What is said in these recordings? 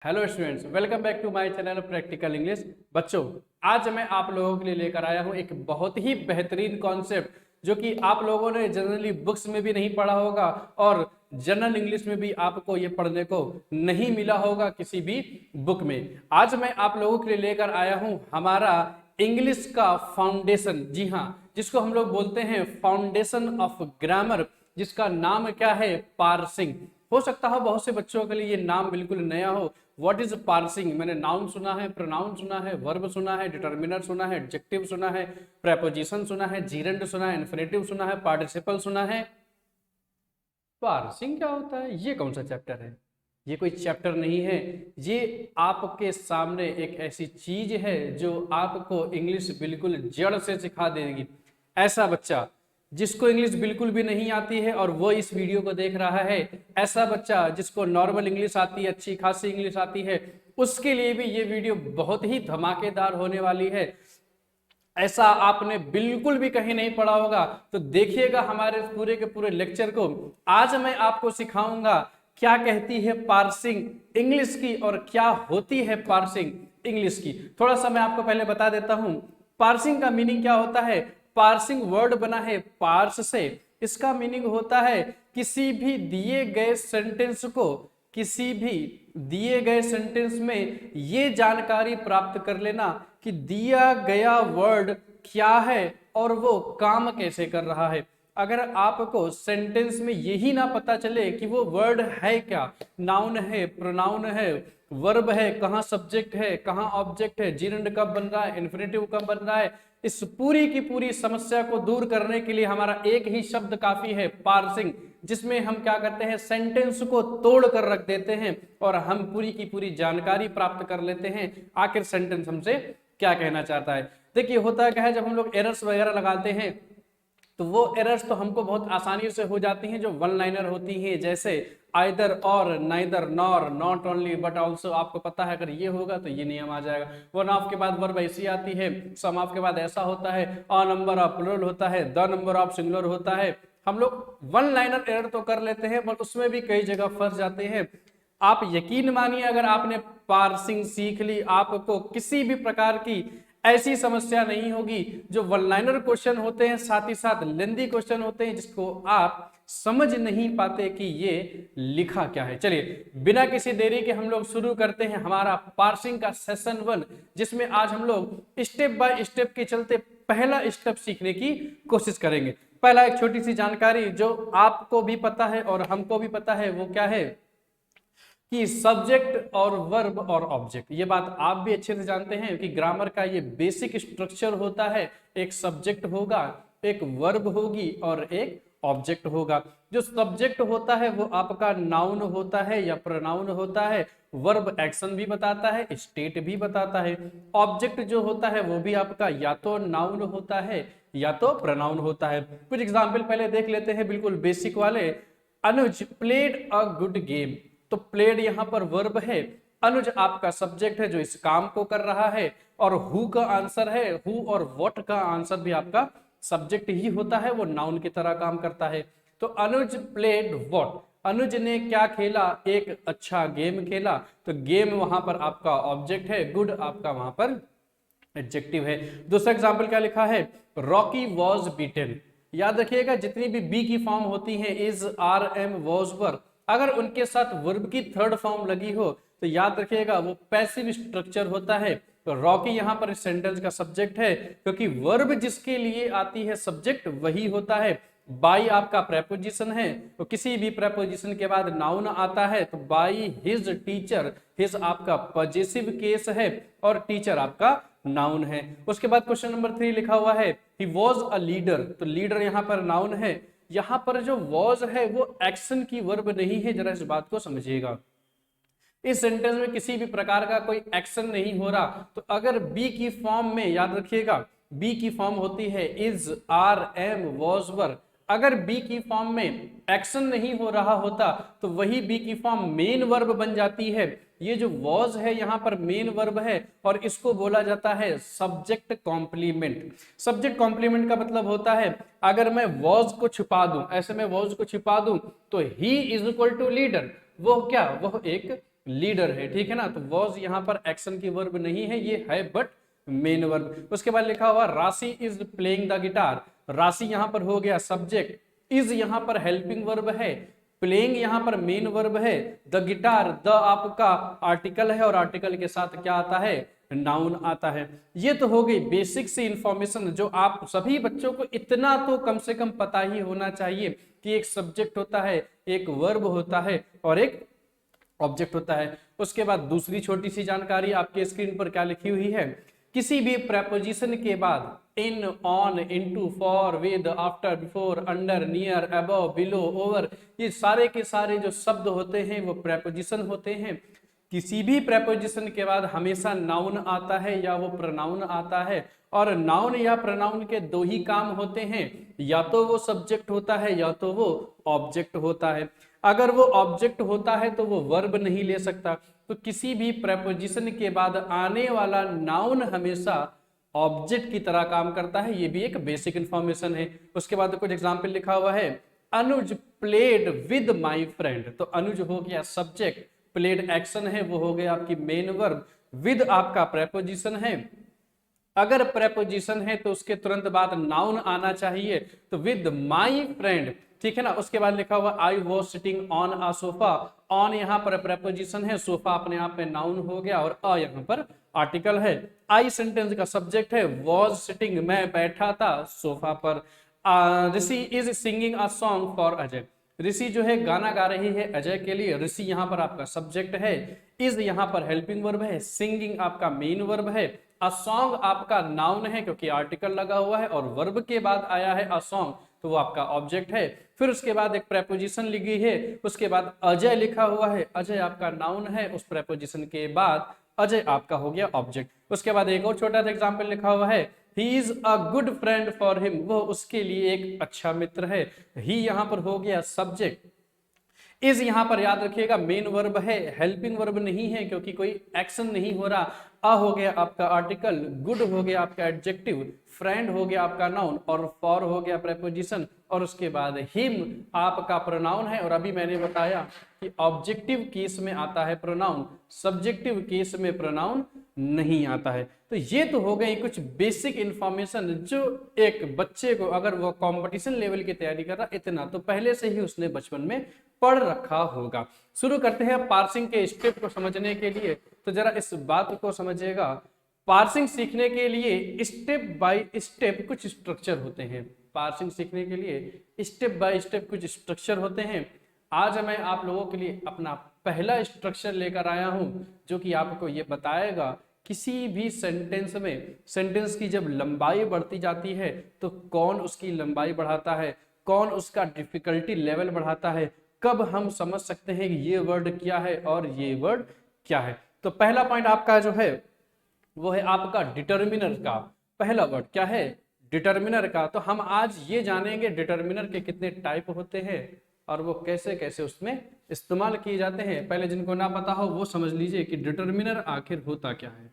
Hello students, welcome back to my channel practical English. बच्चों, आज मैं आप लोगों के लिए लेकर आया हूं एक बहुत ही बेहतरीन कॉन्सेप्ट जो कि आप लोगों ने जनरली बुक्स में भी नहीं पढ़ा होगा और जनरल इंग्लिश में भी आपको ये पढ़ने को नहीं मिला होगा किसी भी बुक में। आज मैं आप लोगों के लिए लेकर आया हूं हमारा इंग्लिश का फाउंडेशन। जी हाँ, जिसको हम लोग बोलते हैं फाउंडेशन ऑफ ग्रामर, जिसका नाम क्या है? पार्सिंग। हो सकता हो बहुत से बच्चों के लिए ये नाम बिल्कुल नया हो। What is parsing? मैंने नाउन सुना है, प्रोनाउन सुना है, वर्ब सुना है, डिटर्मिनर सुना है, एडजेक्टिव सुना है, प्रेपोजिशन सुना है, जीरेंड सुना है, इन्फिनेटिव सुना है, पार्टिसिपल सुना है। पार्सिंग क्या होता है? ये कौन सा चैप्टर है? ये कोई चैप्टर नहीं है। ये आपके सामने एक ऐसी चीज है जो आपको इंग्लिश बिल्कुल जड़ से सिखा देगी। ऐसा बच्चा जिसको इंग्लिश बिल्कुल भी नहीं आती है और वो इस वीडियो को देख रहा है, ऐसा बच्चा जिसको नॉर्मल इंग्लिश आती है, अच्छी खासी इंग्लिश आती है, उसके लिए भी ये वीडियो बहुत ही धमाकेदार होने वाली है। ऐसा आपने बिल्कुल भी कहीं नहीं पढ़ा होगा। तो देखिएगा हमारे पूरे के पूरे लेक्चर को। आज मैं आपको सिखाऊंगा क्या कहती है पार्सिंग इंग्लिश की और क्या होती है पार्सिंग इंग्लिश की। थोड़ा सा मैं आपको पहले बता देता हूं पार्सिंग का मीनिंग क्या होता है। पार्सिंग वर्ड बना है पार्स से। इसका मीनिंग होता है किसी भी दिए गए सेंटेंस को, किसी भी दिए गए सेंटेंस में ये जानकारी प्राप्त कर लेना कि दिया गया वर्ड क्या है और वो काम कैसे कर रहा है। अगर आपको सेंटेंस में यही ना पता चले कि वो वर्ड है क्या, नाउन है, प्रोनाउन है, वर्ब है, कहाँ सब्जेक्ट है, कहाँ ऑब्जेक्ट है, जीरंड कब बन रहा है, इन्फिनेटिव कब बन रहा है, इस पूरी की पूरी समस्या को दूर करने के लिए हमारा एक ही शब्द काफी है, पार्सिंग। जिसमें हम क्या करते हैं, सेंटेंस को तोड़ कर रख देते हैं और हम पूरी की पूरी जानकारी प्राप्त कर लेते हैं आखिर सेंटेंस हमसे क्या कहना चाहता है। देखिए होता क्या है, जब हम लोग एरर्स वगैरह लगाते हैं तो वो एरर्स तो हमको बहुत आसानी से हो जाती हैं जो वन लाइनर होती हैं, जैसे आइदर और, neither, nor, not only but also. आपको पता है अगर ये होगा तो ये नियम आ जाएगा। वन ऑफ के बाद वर्ब ऐसी आती है, सम ऑफ के बाद ऐसा होता है, अ नंबर ऑफ प्लूरल होता है, द नंबर ऑफ सिंगुलर होता है। हम लोग वन लाइनर एरर तो कर लेते हैं बट उसमें भी कई जगह फंस जाते हैं। आप यकीन मानिए अगर आपने पार्सिंग सीख ली, आपको किसी भी प्रकार की ऐसी समस्या नहीं होगी। जो वन लाइनर क्वेश्चन होते हैं, साथ ही साथ लेंदी क्वेश्चन होते हैं जिसको आप समझ नहीं पाते कि ये लिखा क्या है। चलिए बिना किसी देरी के हम लोग शुरू करते हैं हमारा पार्सिंग का सेशन 1, जिसमें आज हम लोग स्टेप बाय स्टेप के चलते पहला स्टेप सीखने की कोशिश करेंगे। पहला एक छोटी सी जानकारी जो आपको भी पता है और हमको भी पता है, वो क्या है कि सब्जेक्ट और वर्ब और ऑब्जेक्ट। ये बात आप भी अच्छे से जानते हैं कि ग्रामर का ये बेसिक स्ट्रक्चर होता है। एक सब्जेक्ट होगा, एक वर्ब होगी और एक ऑब्जेक्ट होगा। जो सब्जेक्ट होता है वो आपका नाउन होता है या प्रोनाउन होता है। वर्ब एक्शन भी बताता है, स्टेट भी बताता है। ऑब्जेक्ट जो होता है वो भी आपका या तो नाउन होता है या तो प्रोनाउन होता है। कुछ एग्जाम्पल पहले देख लेते हैं, बिल्कुल बेसिक वाले। अनुज प्लेड अ गुड गेम, तो प्लेड यहां पर वर्ब है, अनुज आपका सब्जेक्ट है जो इस काम को कर रहा है, और हु का आंसर है, हु और व्हाट का आंसर भी आपका सब्जेक्ट ही होता है, वो नाउन की तरह काम करता है। तो अनुज प्लेड व्हाट, अनुज ने क्या खेला? एक अच्छा गेम खेला। तो गेम वहां पर आपका ऑब्जेक्ट है, गुड आपका वहां पर एडजेक्टिव है। दूसरा एग्जांपल क्या लिखा है? Rocky was beaten. याद रखिएगा जितनी भी बी की फॉर्म होती है, इज, आर, एम, वॉज, वर, अगर उनके साथ वर्ब की थर्ड फॉर्म लगी हो तो याद रखिएगा वो पैसिव स्ट्रक्चर होता है। तो रॉकी यहां पर इस सेंटेंस का सब्जेक्ट है, क्योंकि वर्ब जिसके लिए आती है सब्जेक्ट वही होता है। बाई आपका प्रेपोजिशन है, तो किसी भी प्रेपोजिशन के बाद नाउन आता है, तो बाई हिज टीचर, हिज आपका पॉजिटिव केस है और टीचर आपका नाउन है। उसके बाद क्वेश्चन नंबर 3 लिखा हुआ है ही वॉज अ लीडर, तो लीडर यहां पर नाउन है। यहां पर जो वॉज है वो एक्शन की वर्ब नहीं है, जरा इस बात को समझिएगा। इस सेंटेंस में किसी भी प्रकार का कोई एक्शन नहीं हो रहा। तो अगर बी की फॉर्म में, याद रखिएगा बी की फॉर्म होती है इज, आर, एम, वॉज, वर, अगर बी की फॉर्म में एक्शन नहीं हो रहा होता तो वही बी की फॉर्म मेन वर्ब बन जाती है। ये जो वॉज है यहाँ पर मेन वर्ब है और इसको बोला जाता है सब्जेक्ट कॉम्प्लीमेंट। सब्जेक्ट कॉम्प्लीमेंट का मतलब होता है अगर मैं वॉज को छुपा दूं, ऐसे में वॉज को छुपा दूं तो he is equal to leader, वो क्या, वह एक लीडर है, ठीक है ना। तो वॉज यहाँ पर एक्शन की वर्ब नहीं है, ये है बट मेन वर्ब। उसके बाद लिखा हुआ राशि इज प्लेइंग द गिटार, राशि यहाँ पर हो गया सब्जेक्ट, इज यहाँ पर हेल्पिंग वर्ब है, प्लेइंग यहाँ पर मेन वर्ब है, द गिटार द आपका आर्टिकल है और आर्टिकल के साथ क्या आता है, नाउन आता है। ये तो हो गई बेसिक सी इंफॉर्मेशन जो आप सभी बच्चों को इतना तो कम से कम पता ही होना चाहिए कि एक सब्जेक्ट होता है, एक वर्ब होता है और एक ऑब्जेक्ट होता है। उसके बाद दूसरी छोटी सी जानकारी आपके स्क्रीन पर क्या लिखी हुई है, किसी भी प्रेपोजिशन के बाद in, on, into, for, with, after, before, under, near, above, below, over, ये सारे के सारे जो शब्द होते हैं वो प्रेपोजिशन होते हैं। किसी भी प्रेपोजिशन के बाद हमेशा नाउन आता है या वो प्रोनाउन आता है, और नाउन या प्रोनाउन के दो ही काम होते हैं, या तो वो सब्जेक्ट होता है या तो वो ऑब्जेक्ट होता है। अगर वो ऑब्जेक्ट होता है तो वो वर्ब नहीं ले सकता। तो किसी भी प्रेपोजिशन के बाद आने वाला नाउन हमेशा ऑब्जेक्ट की तरह काम करता है, ये भी एक बेसिक इंफॉर्मेशन है। उसके बाद कुछ एग्जाम्पल लिखा हुआ है, अनुज प्लेड विद माई फ्रेंड, तो अनुज हो गया सब्जेक्ट, प्लेड एक्शन है वो हो गया आपकी मेन वर्ब, विद आपका प्रेपोजिशन है। अगर प्रेपोजिशन है तो उसके तुरंत बाद नाउन आना चाहिए, तो विद माई फ्रेंड, ठीक है ना। उसके बाद लिखा हुआ I was sitting on a sofa, on यहाँ पर प्रेपोजिशन है, सोफा अपने आप में नाउन हो गया और अ यहाँ पर आर्टिकल है। आई सेंटेंस का सब्जेक्ट है, वॉज सिटिंग मैं बैठा था सोफा पर। Rishi is singing a song for Ajay, Rishi जो है गाना गा रही है अजय के लिए, ऋषि यहाँ पर आपका सब्जेक्ट है, इज यहाँ पर हेल्पिंग वर्ब है, सिंगिंग आपका मेन वर्ब है, अ सॉन्ग आपका नाउन है क्योंकि आर्टिकल लगा हुआ है, और वर्ब के बाद आया है अ सॉन्ग तो वो आपका ऑब्जेक्ट है। फिर उसके बाद एक प्रेपोजिशन लिखी है, उसके बाद अजय लिखा हुआ है, अजय आपका नाउन है, उस प्रेपोजिशन के बाद अजय आपका हो गया ऑब्जेक्ट। उसके बाद एक और छोटा सा एग्जाम्पल लिखा हुआ है, he is a good friend for him, वो उसके लिए एक अच्छा मित्र है, ही यहाँ पर हो गया सब्जेक्ट, इज यहाँ पर याद रखिएगा मेन वर्ब है, हेल्पिंग वर्ब नहीं है क्योंकि कोई एक्शन नहीं हो रहा। अ हो गया आपका आर्टिकल, गुड हो गया आपका एडजेक्टिव, फ्रेंड हो गया आपका नाउन और फॉर हो गया प्रेपोजिशन, और उसके बाद हिम आपका प्रोनाउन है। और अभी मैंने बताया कि ऑब्जेक्टिव केस में आता है प्रोनाउन, सब्जेक्टिव केस में प्रोनाउन नहीं आता है। तो ये तो हो गई कुछ बेसिक इंफॉर्मेशन जो एक बच्चे को अगर वो कंपटीशन लेवल की तैयारी कर रहा इतना तो पहले से ही उसने बचपन में पढ़ रखा होगा। शुरू करते हैं पार्सिंग के स्टेप को समझने के लिए। तो जरा इस बात को समझिएगा, पार्सिंग सीखने के लिए स्टेप बाय स्टेप कुछ स्ट्रक्चर होते हैं। पार्सिंग सीखने के लिए स्टेप बाय स्टेप कुछ स्ट्रक्चर होते हैं। आज मैं आप लोगों के लिए अपना पहला स्ट्रक्चर लेकर आया हूं जो कि आपको ये बताएगा किसी भी सेंटेंस में सेंटेंस की जब लंबाई बढ़ती जाती है तो कौन उसकी लंबाई बढ़ाता है, कौन उसका डिफिकल्टी लेवल बढ़ाता है, कब हम समझ सकते हैं कि ये वर्ड क्या है और ये वर्ड क्या है। तो पहला पॉइंट आपका जो है वो है आपका डिटर्मिनर का। पहला वर्ड क्या है, डिटर्मिनर का। तो हम आज ये जानेंगे डिटर्मिनर के कितने टाइप होते हैं और वो कैसे कैसे उसमें इस्तेमाल किए जाते हैं। पहले जिनको ना पता हो वो समझ लीजिए कि डिटर्मिनर आखिर होता क्या है।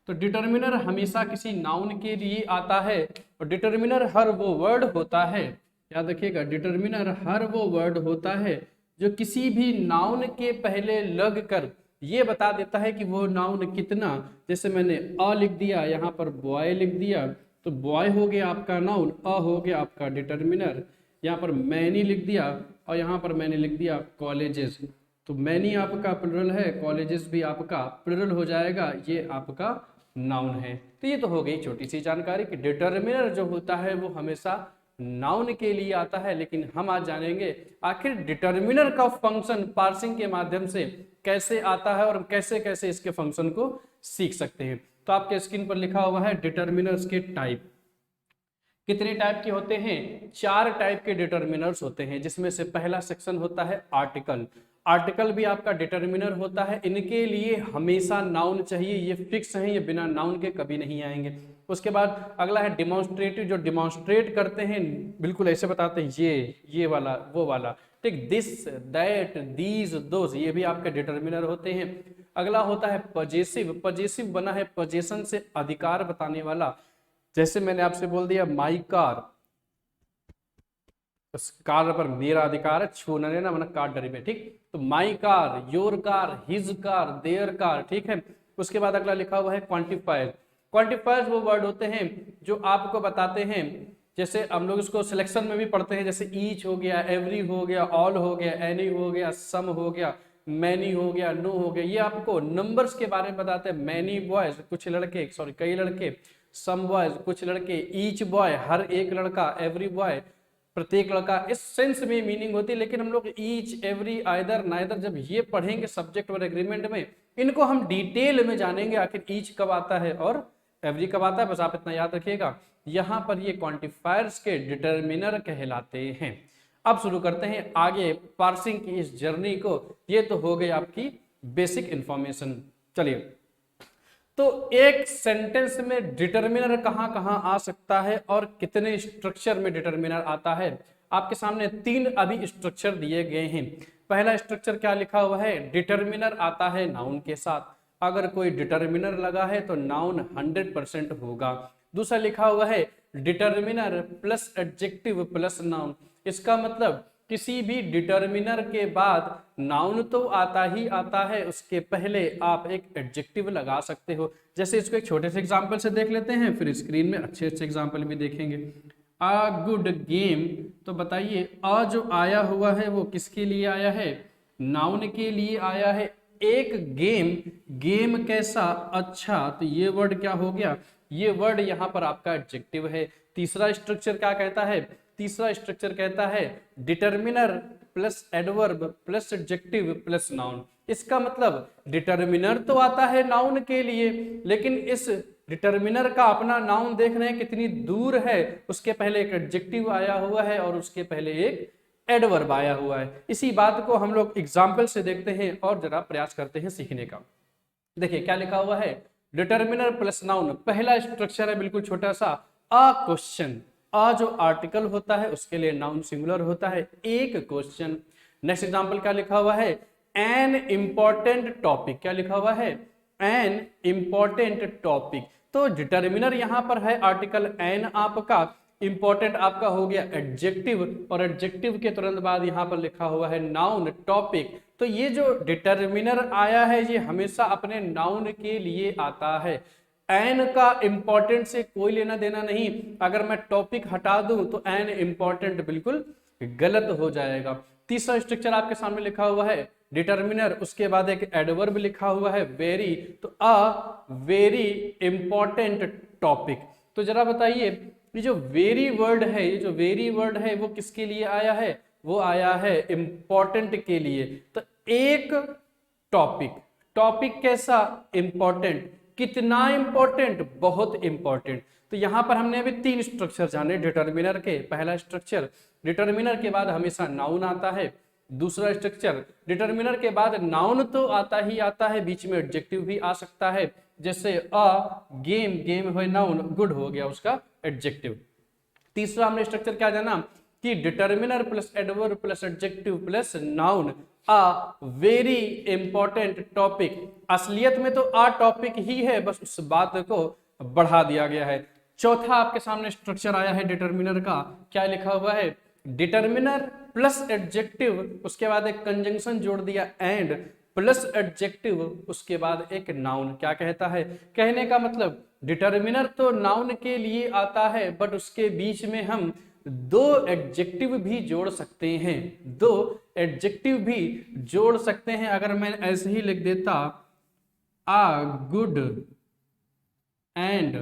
तो डिटर्मिनर हमेशा किसी नाउन के लिए आता है और डिटर्मिनर हर वो वर्ड होता है, याद रखिएगा, डिटर्मिनर हर वो वर्ड होता है जो किसी भी नाउन के पहले लग कर ये बता देता है कि वो नाउन कितना। जैसे मैंने अ लिख दिया, यहाँ पर बॉय लिख दिया, तो बॉय हो गया आपका नाउन, अ हो गया आपका डिटर्मिनर। यहाँ पर मैनी लिख दिया और यहाँ पर मैंने लिख दिया कॉलेजेस, तो मैनी आपका प्लुरल है, कॉलेजेस भी आपका प्लुरल हो जाएगा, ये आपका नाउन है। तो ये तो हो गई छोटी सी जानकारी कि डिटर्मिनर जो होता है वो हमेशा नाउन के लिए आता है। लेकिन हम आज जानेंगे आखिर डिटर्मिनर का फंक्शन पार्सिंग के माध्यम से कैसे आता है और कैसे कैसे इसके फंक्शन को सीख सकते हैं। तो आपके स्क्रीन पर लिखा हुआ है डिटर्मिनर्स के टाइप। कितने टाइप के होते हैं, 4 टाइप के डिटर्मिनर्स होते हैं, जिसमें से पहला सेक्शन होता है आर्टिकल। आर्टिकल भी आपका डिटर्मिनर होता है, इनके लिए हमेशा नाउन चाहिए, ये फिक्स है, ये बिना नाउन के कभी नहीं आएंगे। उसके बाद अगला है डिमॉन्स्ट्रेटिव, जो डिमॉन्स्ट्रेट करते हैं, बिल्कुल ऐसे बताते हैं, ये वाला वो वाला, ठीक, दिस दैट दीज दोज, ये भी आपके डिटर्मिनर होते हैं। अगला होता है पजेसिव, पजेसिव बना है पजेशन से, अधिकार बताने वाला। जैसे मैंने आपसे बोल दिया माई कार, उस कार पर मेरा अधिकार है, छूना लेना मतलब कार डेरिवेटिव, ठीक। तो my car, your car, his car, their car, ठीक है। उसके बाद अगला लिखा हुआ है क्वांटिफायर। क्वांटिफायर्स वो वर्ड होते हैं जो आपको बताते हैं, जैसे हम लोग इसको सिलेक्शन में भी पढ़ते हैं, जैसे ईच हो गया, एवरी हो गया, ऑल हो गया, एनी हो गया, सम हो गया, मैनी हो गया, नो हो गया। ये आपको नंबर्स के बारे में बताते हैं। मैनी बॉयज कुछ लड़के, सॉरी कई लड़के, सम बॉयज कुछ लड़के, ईच बॉय हर एक लड़का, एवरी बॉय प्रत्येक लड़का, इस सेंस में मीनिंग होती है। लेकिन हम लोग ईच, एवरी, आइदर, नाइदर जब ये पढ़ेंगे सब्जेक्ट और एग्रीमेंट में, इनको हम डिटेल में जानेंगे आखिर ईच कब आता है और एवरी कब आता है। बस आप इतना याद रखिएगा। यहां पर ये क्वांटिफायर्स के डिटर्मिनर कहलाते हैं। अब शुरू करते हैं आगे पार्सिंग की इस जर्नी को। ये तो हो गई आपकी बेसिक इंफॉर्मेशन। चलिए, तो एक सेंटेंस में डिटर्मिनर कहां कहां आ सकता है और कितने स्ट्रक्चर में डिटर्मिनर आता है। आपके सामने 3 अभी स्ट्रक्चर दिए गए हैं। पहला स्ट्रक्चर क्या लिखा हुआ है, डिटर्मिनर आता है नाउन के साथ। अगर कोई डिटर्मिनर लगा है तो नाउन 100% होगा। दूसरा लिखा हुआ है determiner plus adjective plus noun. इसका मतलब किसी भी डिटर्मिनर के बाद नाउन तो आता ही आता है, उसके पहले आप एक एडजेक्टिव लगा सकते हो। जैसे इसको एक छोटे से एग्जांपल से देख लेते हैं, फिर स्क्रीन में अच्छे अच्छे एग्जांपल भी देखेंगे। अ गुड गेम, तो बताइए अ जो आया हुआ है वो किसके लिए आया है, नाउन के लिए आया है। एक गेम, गेम कैसा, अच्छा, तो ये वर्ड क्या हो गया, ये वर्ड यहाँ पर आपका एडजेक्टिव है। तीसरा स्ट्रक्चर क्या कहता है, तीसरा स्ट्रक्चर कहता है determiner plus adverb plus adjective plus noun. इसका मतलब डिटर्मिनर तो आता है नाउन के लिए, लेकिन इस डिटर्मिनर का अपना नाउन देख रहे हैं कितनी दूर है। उसके पहले एक एडजेक्टिव आया हुआ है और उसके पहले एक एडवर्ब आया हुआ है। इसी बात को हम लोग एग्जाम्पल से देखते हैं और जरा प्रयास करते हैं सीखने का। देखिए क्या लिखा हुआ है, डिटर्मिनर प्लस नाउन। पहला स्ट्रक्चर है बिल्कुल छोटा सा, अ क्वेश्चन। अ जो आर्टिकल होता है उसके लिए नाउन सिंगुलर होता है, एक क्वेश्चन। नेक्स्ट एग्जांपल क्या लिखा हुआ है, एन इंपॉर्टेंट टॉपिक। क्या लिखा हुआ है, एन इंपॉर्टेंट टॉपिक। तो डिटर्मिनर यहां पर है आर्टिकल एन आपका, इंपॉर्टेंट आपका हो गया एडजेक्टिव, और एडजेक्टिव के तुरंत बाद यहां पर लिखा हुआ है नाउन टॉपिक। तो ये जो डिटर्मिनर आया है ये हमेशा अपने नाउन के लिए आता है। एन का इंपॉर्टेंट से कोई लेना देना नहीं। अगर मैं टॉपिक हटा दूं तो एन इंपॉर्टेंट बिल्कुल गलत हो जाएगा। तीसरा स्ट्रक्चर आपके सामने लिखा हुआ है डिटर्मिनर, उसके बाद एक एडवर्ब लिखा हुआ है वेरी। तो अ वेरी इंपॉर्टेंट टॉपिक। तो जरा बताइए ये जो वेरी वर्ड है, ये जो वेरी वर्ड है वो किसके लिए आया है, वो आया है इंपॉर्टेंट के लिए। तो एक टॉपिक, टॉपिक कैसा, इंपॉर्टेंट। कितना इंपॉर्टेंट, बहुत इंपॉर्टेंट। तो यहां पर हमने अभी 3 स्ट्रक्चर जाने डिटर्मिनर के। पहला स्ट्रक्चर, डिटर्मिनर के बाद हमेशा नाउन आता है। दूसरा स्ट्रक्चर, डिटर्मिनर के बाद नाउन तो आता ही आता है, बीच में एडजेक्टिव भी आ सकता है। जैसे अ गेम, गेम है नाउन, गुड हो गया उसका एडजेक्टिव। तीसरा हमने स्ट्रक्चर क्या जाना कि determiner plus adverb plus adjective plus noun, a very important topic. असलियत में तो अ टॉपिक ही है, बस उस बात को बढ़ा दिया गया है। चौथा आपके सामने स्ट्रक्चर आया है डिटर्मिनर का, क्या लिखा हुआ है, डिटर्मिनर प्लस एडजेक्टिव, उसके बाद एक कंजंक्शन जोड़ दिया एंड, प्लस एडजेक्टिव, उसके बाद एक नाउन। क्या कहता है, कहने का मतलब डिटर्मिनर तो नाउन के लिए आता है, बट उसके बीच में हम 2 एडजेक्टिव भी जोड़ सकते हैं, 2 एडजेक्टिव भी जोड़ सकते हैं। अगर मैं ऐसे ही लिख देता a good and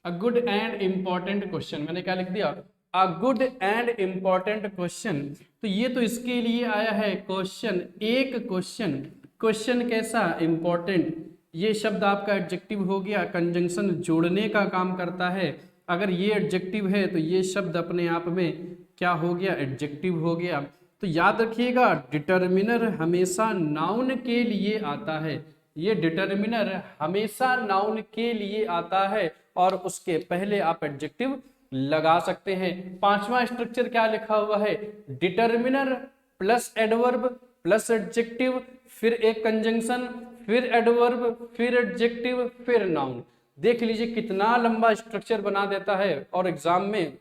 a good and important question, मैंने क्या लिख दिया, a good and important question. तो ये तो इसके लिए आया है क्वेश्चन, एक क्वेश्चन। क्वेश्चन कैसा, इंपॉर्टेंट। ये शब्द आपका एडजेक्टिव हो गया, कंजंक्शन जोड़ने का काम करता है। अगर ये एडजेक्टिव है तो ये शब्द अपने आप में क्या हो गया, एडजेक्टिव हो गया। तो याद रखिएगा डिटर्मिनर हमेशा नाउन के लिए आता है, ये डिटर्मिनर हमेशा नाउन के लिए आता है और उसके पहले आप एडजेक्टिव लगा सकते हैं। पांचवा स्ट्रक्चर क्या लिखा हुआ है, determiner plus adverb plus adjective, फिर एक कंजंक्शन, फिर एडवर्ब, फिर एडजेक्टिव, फिर नाउन। देख लीजिए कितना लंबा स्ट्रक्चर बना देता है और एग्जाम में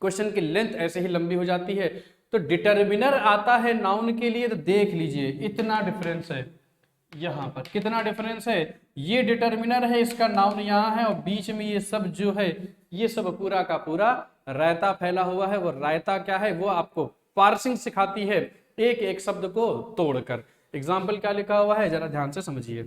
क्वेश्चन की लेंथ ऐसे ही लंबी हो जाती है। तो डिटर्मिनर आता है नाउन के लिए, तो देख लीजिए इतना डिफरेंस है, यहाँ पर कितना डिफरेंस है। ये डिटर्मिनर है, इसका नाउन यहाँ है, और बीच में ये सब जो है ये सब पूरा का पूरा रायता फैला हुआ है। वो रायता क्या है, वो आपको पार्सिंग सिखाती है एक एक शब्द को तोड़कर। एग्जाम्पल क्या लिखा हुआ है जरा ध्यान से समझिए,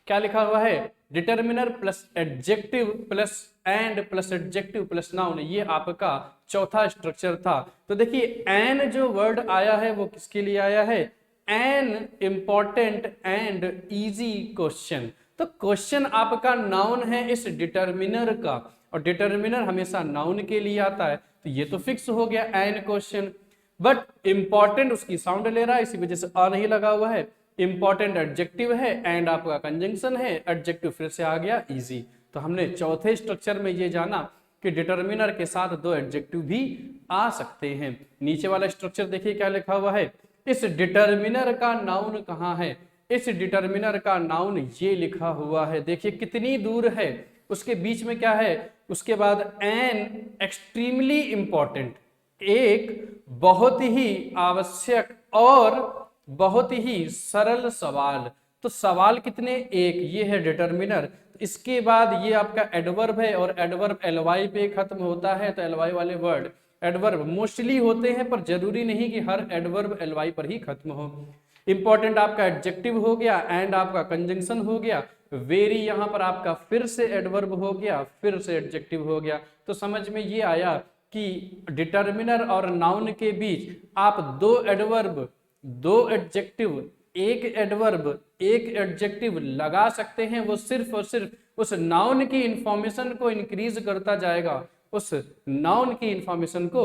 क्या लिखा हुआ है, determiner plus adjective plus and plus adjective plus noun, ये आपका चौथा स्ट्रक्चर था। तो देखिए एन जो वर्ड आया है वो किसके लिए आया है, an important and easy question. तो क्वेश्चन आपका नाउन है इस डिटर्मिनर का, और डिटर्मिनर हमेशा नाउन के लिए आता है, तो ये तो फिक्स हो गया एन क्वेश्चन। बट इंपॉर्टेंट उसकी साउंड ले रहा है, इसी वजह से आ नहीं लगा हुआ है। इंपॉर्टेंट एडजेक्टिव है, एंड आपका कंजंक्शन है, एडजेक्टिव फिर से आ गया इजी। तो हमने चौथे स्ट्रक्चर में ये जाना कि डिटर्मिनर के साथ दो एडजेक्टिव भी आ सकते हैं। नीचे वाला स्ट्रक्चर देखिए क्या लिखा हुआ है, इस डिटर्मिनर का नाउन कहाँ है, इस डिटर्मिनर का नाउन ये लिखा हुआ है, देखिए कितनी दूर है, उसके बीच में क्या है, उसके बाद एन एक्सट्रीमली इंपॉर्टेंट, एक बहुत ही आवश्यक और बहुत ही सरल सवाल। तो सवाल कितने, एक, ये है डिटर्मिनर। इसके बाद ये आपका एडवर्ब है, और एडवर्ब एलवाई पे खत्म होता है, तो एलवाई वाले वर्ड एडवर्ब मोस्टली होते हैं, पर जरूरी नहीं कि हर एडवर्ब एलवाई पर ही खत्म हो। इंपॉर्टेंट आपका एडजेक्टिव हो गया, एंड आपका कंजंक्शन हो गया, वेरी यहाँ पर आपका फिर से एडवर्ब हो गया, फिर से एडजेक्टिव हो गया। तो समझ में ये आया कि डिटर्मिनर और नाउन के बीच आप दो एडवर्ब, दो एडजेक्टिव, एक एडवर्ब, एक एडजेक्टिव लगा सकते हैं। वो सिर्फ और सिर्फ उस नाउन की इंफॉर्मेशन को इंक्रीज करता जाएगा, उस नाउन की इंफॉर्मेशन को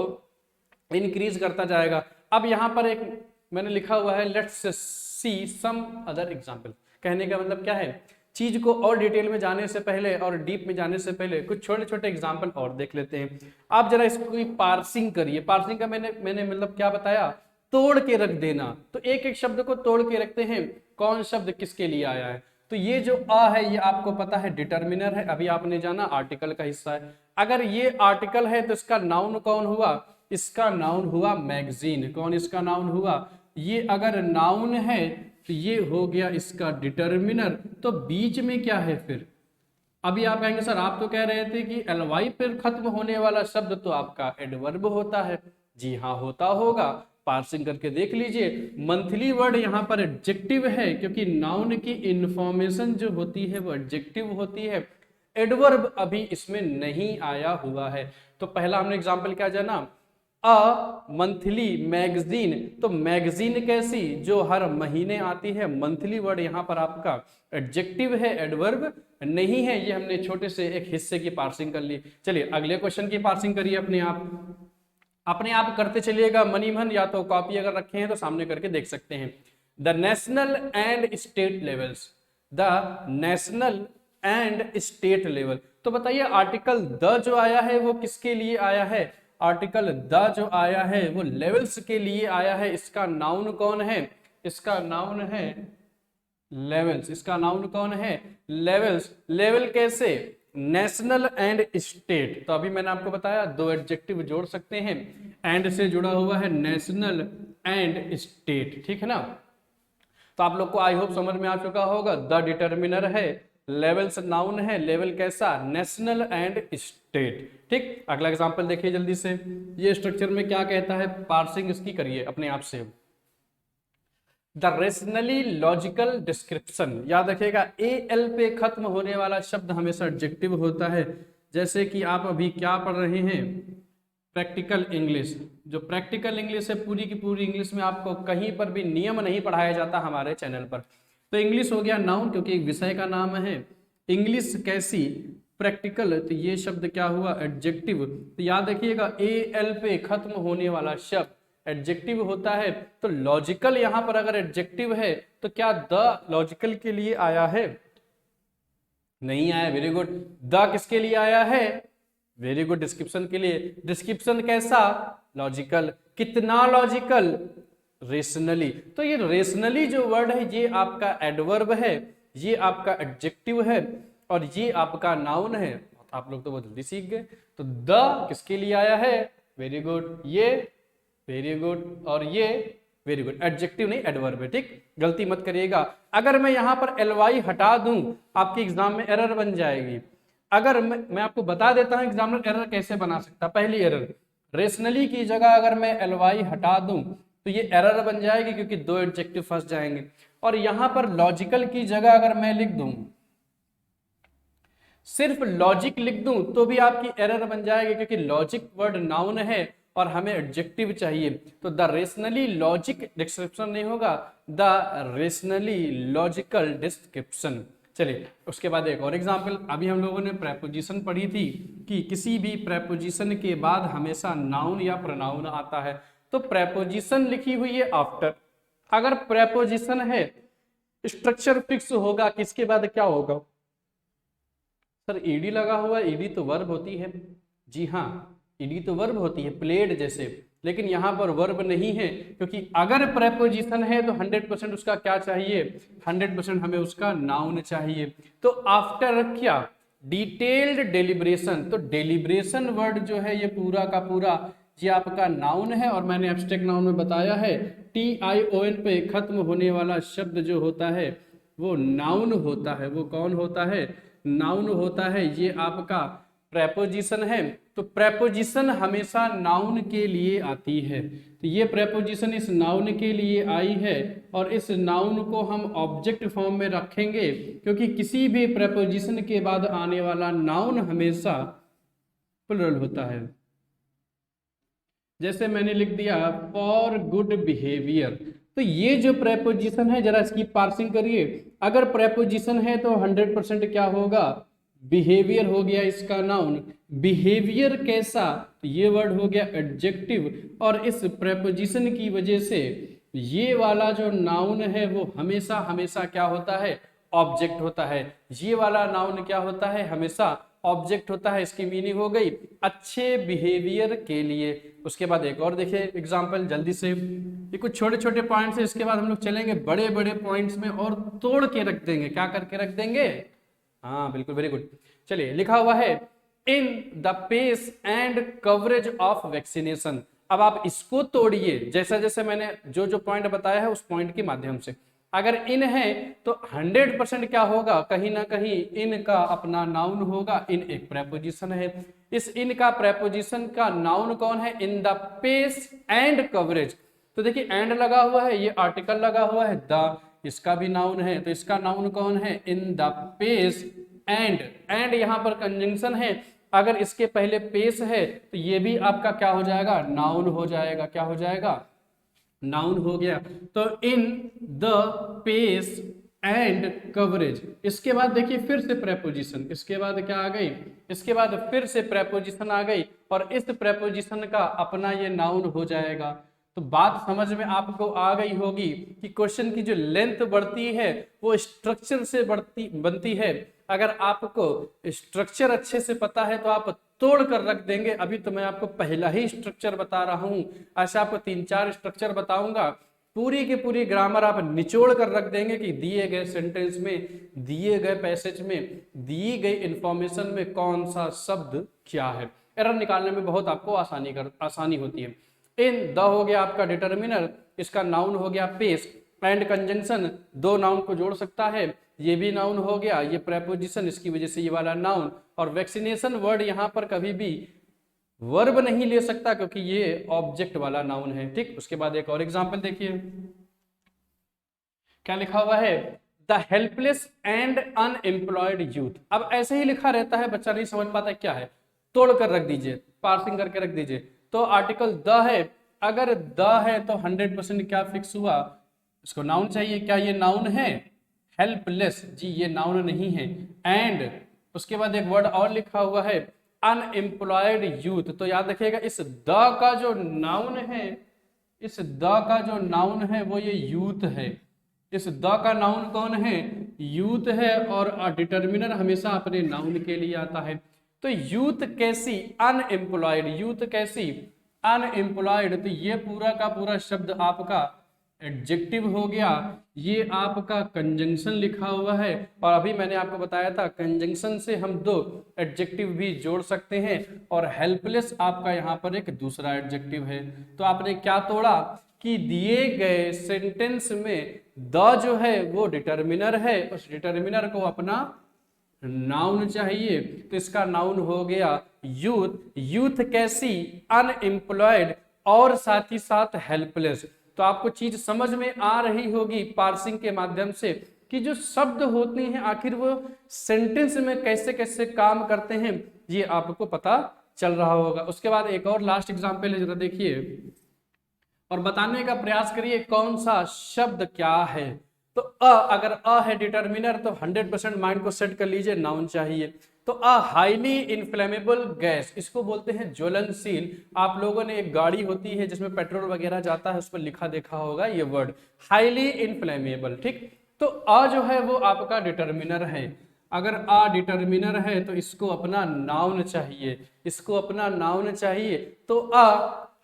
इंक्रीज करता जाएगा। अब यहां पर एक मैंने लिखा हुआ है, let's see some other example. कहने का मतलब क्या है, चीज को और डिटेल में जाने से पहले और डीप में जाने से पहले कुछ छोटे छोटे एग्जांपल और देख लेते हैं। आप जरा इसको पार्सिंग करिए। पार्सिंग का मैंने मतलब क्या बताया, तोड़ के रख देना। तो एक एक शब्द को तोड़ के रखते हैं, कौन शब्द किसके लिए आया है। तो ये जो आ है ये आपको पता है डिटर्मिनर है, अभी आपने जाना आर्टिकल का हिस्सा है। अगर ये आर्टिकल है तो इसका नाउन कौन हुआ, इसका नाउन हुआ मैगजीन। कौन इसका नाउन हुआ, ये अगर नाउन है तो ये हो गया इसका डिटर्मिनर। तो बीच में क्या है फिर, अभी आप कहेंगे सर आप तो कह रहे थे कि एलवाई पर खत्म होने वाला शब्द तो आपका एडवर्ब होता है। जी हाँ होता होगा, पार्सिंग करके देख लीजिए। मंथली वर्ड यहाँ पर एडजेक्टिव है, क्योंकि नाउन की इंफॉर्मेशन जो होती है वो एडजेक्टिव होती है, एडवर्ब अभी इसमें नहीं आया हुआ है। तो पहला हमने एग्जांपल क्या जाना, अ मंथली मैगजीन। तो मैगजीन कैसी, जो हर महीने आती है। मंथली वर्ड यहाँ पर आपका एडजेक्टिव है, एडवर्ब नहीं है। ये हमने छोटे से एक हिस्से की पार्सिंग कर ली। चलिए अगले क्वेश्चन की पार्सिंग करिए अपने आप करते चलिएगा मनी मन, या तो कॉपी अगर रखे हैं तो सामने करके देख सकते हैं। The national and state levels, the national and state level. तो बताइए आर्टिकल द जो आया है वो किसके लिए आया है, आर्टिकल द जो आया है वो लेवल्स के लिए आया है। इसका नाउन कौन है, इसका नाउन है लेवल्स। इसका नाउन कौन है, लेवल्स। लेवल कैसे, नेशनल एंड स्टेट। तो अभी मैंने आपको बताया दो एडजेक्टिव जोड़ सकते हैं, एंड से जुड़ा हुआ है नेशनल एंड स्टेट, ठीक है ना। तो आप लोग को आई होप समझ में आ चुका होगा, द डिटर्मिनर है, लेवल्स नाउन है, लेवल कैसा, नेशनल एंड स्टेट। ठीक, अगला एग्जांपल देखिए जल्दी से, ये स्ट्रक्चर में क्या कहता है, पार्सिंग इसकी करिए अपने आप से। द रेशनली लॉजिकल डिस्क्रिप्शन, याद रखिएगा ए एल पे खत्म होने वाला शब्द हमेशा एडजेक्टिव होता है। जैसे कि आप अभी क्या पढ़ रहे हैं, प्रैक्टिकल इंग्लिश। जो प्रैक्टिकल इंग्लिश है पूरी की पूरी इंग्लिश में आपको कहीं पर भी नियम नहीं पढ़ाया जाता हमारे चैनल पर। तो इंग्लिश हो गया नाउन, क्योंकि एक विषय का नाम है। इंग्लिश कैसी, प्रैक्टिकल, तो ये शब्द क्या हुआ, एडजेक्टिव। तो याद रखिएगा ए एल पे खत्म होने वाला शब्द एडजेक्टिव होता है। तो लॉजिकल यहां पर अगर एडजेक्टिव है तो क्या द लॉजिकल के लिए आया है, नहीं आया, वेरी गुड। द किसके लिए आया है, वेरी गुड, डिस्क्रिप्शन के लिए। डिस्क्रिप्शन कैसा, लॉजिकल। कितना लॉजिकल, रेशनली। तो ये रेशनली जो वर्ड है ये आपका एडवर्ब है, ये आपका एडजेक्टिव है और ये आपका नाउन है। आप लोग तो बहुत जल्दी सीख गए। तो द किसके लिए आया है? वेरी गुड, ये वेरी गुड और ये वेरी गुड। एडजेक्टिव नहीं एडवर्ब है, ठीक, गलती मत करिएगा। अगर मैं यहां पर ly हटा दूं आपके एग्जाम में एरर बन जाएगी। अगर मैं आपको बता देता हूं एग्जामिनर एरर कैसे बना सकता। पहली एरर, रेशनली की जगह अगर मैं ly हटा दूं तो ये एरर बन जाएगी क्योंकि दो एडजेक्टिव फंस जाएंगे। और यहां पर लॉजिकल की जगह अगर मैं लिख दूं, सिर्फ लॉजिक लिख दूं तो भी आपकी एरर बन जाएगी क्योंकि लॉजिक वर्ड नाउन है और हमें एडजेक्टिव चाहिए। तो द रेशनली लॉजिक डिस्क्रिप्शन नहीं होगा, द रेशनली लॉजिकल डिस्क्रिप्शन। चलिए उसके बाद एक और एग्जांपल। अभी हम लोगों ने प्रेपोजिशन पढ़ी थी कि किसी भी प्रेपोजिशन के बाद हमेशा नाउन या प्रोनाउन आता है। तो प्रेपोजिशन लिखी हुई है आफ्टर। अगर प्रेपोजिशन है स्ट्रक्चर फिक्स होगा, किसके बाद क्या होगा? सर ईडी लगा हुआ है, ईडी तो वर्ब होती है। जी हाँ, ईडी तो वर्ब होती है, प्लेड जैसे, लेकिन यहां पर वर्ब नहीं है क्योंकि अगर प्रेपोजिशन है तो 100% उसका क्या चाहिए? 100% हमें उसका नाउन चाहिए। तो आफ्टर क्या? Detailed deliberation. तो डेलिब्रेशन वर्ड जो है ये पूरा का पूरा ये आपका नाउन है और मैंने एब्स्ट्रैक्ट नाउन में बताया है TION पे खत्म होने वाला शब्द जो होता है वो नाउन होता है। वो कौन होता है? नाउन होता है। ये आपका प्रेपोजिशन है। तो प्रेपोजिशन हमेशा नाउन के लिए आती है। तो ये प्रेपोजिशन इस नाउन के लिए आई है और इस नाउन को हम ऑब्जेक्ट फॉर्म में रखेंगे क्योंकि किसी भी प्रेपोजिशन के बाद आने वाला नाउन हमेशा प्लुरल होता है। जैसे मैंने लिख दिया फॉर गुड बिहेवियर। तो ये जो प्रेपोजिशन है जरा इसकी पार्सिंग करिए। अगर प्रेपोजिशन है तो 100% क्या होगा? बिहेवियर हो गया इसका नाउन। बिहेवियर कैसा? तो ये वर्ड हो गया एडजेक्टिव और इस प्रेपोजिशन की वजह से ये वाला जो नाउन है वो हमेशा हमेशा क्या होता है? ऑब्जेक्ट होता है। ये वाला नाउन क्या होता है? हमेशा ऑब्जेक्ट होता है। इसकी मीनिंग हो गई अच्छे बिहेवियर के लिए। उसके बाद एक और देखिए एग्जांपल जल्दी से। ये कुछ छोटे छोटे पॉइंट्स है, इसके बाद हम लोग चलेंगे बड़े बड़े पॉइंट्स में और तोड़ के रख देंगे। क्या करके रख देंगे? हाँ बिल्कुल, वेरी गुड। चलिए लिखा हुआ है in the pace and coverage of vaccination. अब आप इसको तोड़िए जैसा जैसे मैंने जो जो पॉइंट बताया है उस पॉइंट के माध्यम से। अगर इन है तो 100% क्या होगा? कहीं ना कहीं इन का अपना नाउन होगा। इन एक प्रेपोजिशन है। इस इन का प्रेपोजिशन का नाउन कौन है? In the pace and coverage. तो देखिए एंड लगा हुआ है, ये आर्टिकल लगा हुआ है द, इसका भी नाउन है। तो इसका नाउन कौन है? इन द पेस एंड यहां पर कंजंक्शन है। अगर इसके पहले पेस है तो ये भी आपका क्या हो जाएगा? नाउन हो जाएगा। क्या हो जाएगा? नाउन हो गया। तो in the pace and coverage. इसके बाद देखिए फिर से प्रेपोजिशन। इसके बाद क्या आ गई? इसके बाद फिर से प्रेपोजिशन आ गई और इस प्रेपोजिशन का अपना ये नाउन हो जाएगा। तो बात समझ में आपको आ गई होगी कि क्वेश्चन की जो लेंथ बढ़ती है वो स्ट्रक्चर से बनती है। अगर आपको स्ट्रक्चर अच्छे से पता है तो आप तोड़ कर रख देंगे। अभी तो मैं आपको पहला ही स्ट्रक्चर बता रहा हूं, ऐसे आपको 3-4 स्ट्रक्चर बताऊंगा। पूरी की पूरी ग्रामर आप निचोड़ कर रख देंगे कि दिए गए सेंटेंस में, दिए गए पैसेज में, दी गई इंफॉर्मेशन में कौन सा शब्द क्या है। एरर निकालने में बहुत आपको आसानी होती है। इन द हो गया आपका डिटर्मिनर, इसका नाउन हो गया पेस एंड कंजंक्शन, दो नाउन को जोड़ सकता है, ये भी नाउन हो गया। ये प्रेपोजिशन, इसकी वजह से ये वाला नाउन। और वैक्सीनेशन वर्ड यहां पर कभी भी वर्ब नहीं ले सकता क्योंकि ये ऑब्जेक्ट वाला नाउन है। ठीक, उसके बाद एक और एग्जांपल देखिए क्या लिखा हुआ है, the helpless and unemployed youth. अब ऐसे ही लिखा रहता है, बच्चा नहीं समझ पाता क्या है, तोड़ कर रख दीजिए, पार्सिंग करके रख दीजिए। तो आर्टिकल द है, अगर द है तो 100% क्या फिक्स हुआ? इसको नाउन चाहिए। क्या ये नाउन है? हेल्पलेस, जी ये नाउन नहीं है। एंड उसके बाद एक वर्ड और लिखा हुआ है अनएम्प्लॉयड यूथ। तो याद रखिएगा इस द का जो नाउन है, इस द का जो नाउन है वो ये यूथ है। इस द का नाउन कौन है? यूथ है। और डिटर्मिनर हमेशा अपने नाउन के लिए आता है। तो यूथ कैसी? अनएम्प्लॉयड। यूथ कैसी? अनएम्प्लॉयड। तो ये पूरा का पूरा शब्द आपका एडजेक्टिव हो गया, ये आपका कंजंक्शन लिखा हुआ है, और अभी मैंने आपको बताया था कंजंक्शन से हम दो एडजेक्टिव भी जोड़ सकते हैं, और हेल्पलेस आपका यहाँ पर एक दूसरा एडजेक्टिव है। तो आपने क्या तोड़ा कि दिए गए सेंटेंस में द जो है वो डिटर्मिनर है, उस डिटर्मिनर को अपना नाउन चाहिए, तो इसका नाउन हो गया यूथ। यूथ कैसी? अनएम्प्लॉयड और साथ ही साथ हेल्पलेस। तो आपको चीज समझ में आ रही होगी पार्सिंग के माध्यम से कि जो शब्द होते हैं आखिर वो सेंटेंस में कैसे कैसे काम करते हैं, ये आपको पता चल रहा होगा। उसके बाद एक और लास्ट एग्जांपल है, जरा देखिए और बताने का प्रयास करिए कौन सा शब्द क्या है। तो अगर है डिटर्मिनर तो 100% माइंड को सेट कर लीजिए, नाउन चाहिए। तो हाईली इन्फ्लेमेबल गैस, इसको बोलते हैं ज्वलनशील। आप लोगों ने एक गाड़ी होती है जिसमें पेट्रोल वगैरह जाता है, उस पर लिखा देखा होगा ये वर्ड हाईली इन्फ्लेमेबल, ठीक। तो जो है वो आपका डिटर्मिनर है। अगर डिटर्मिनर है तो इसको अपना नाउन चाहिए, इसको अपना नाउन चाहिए। तो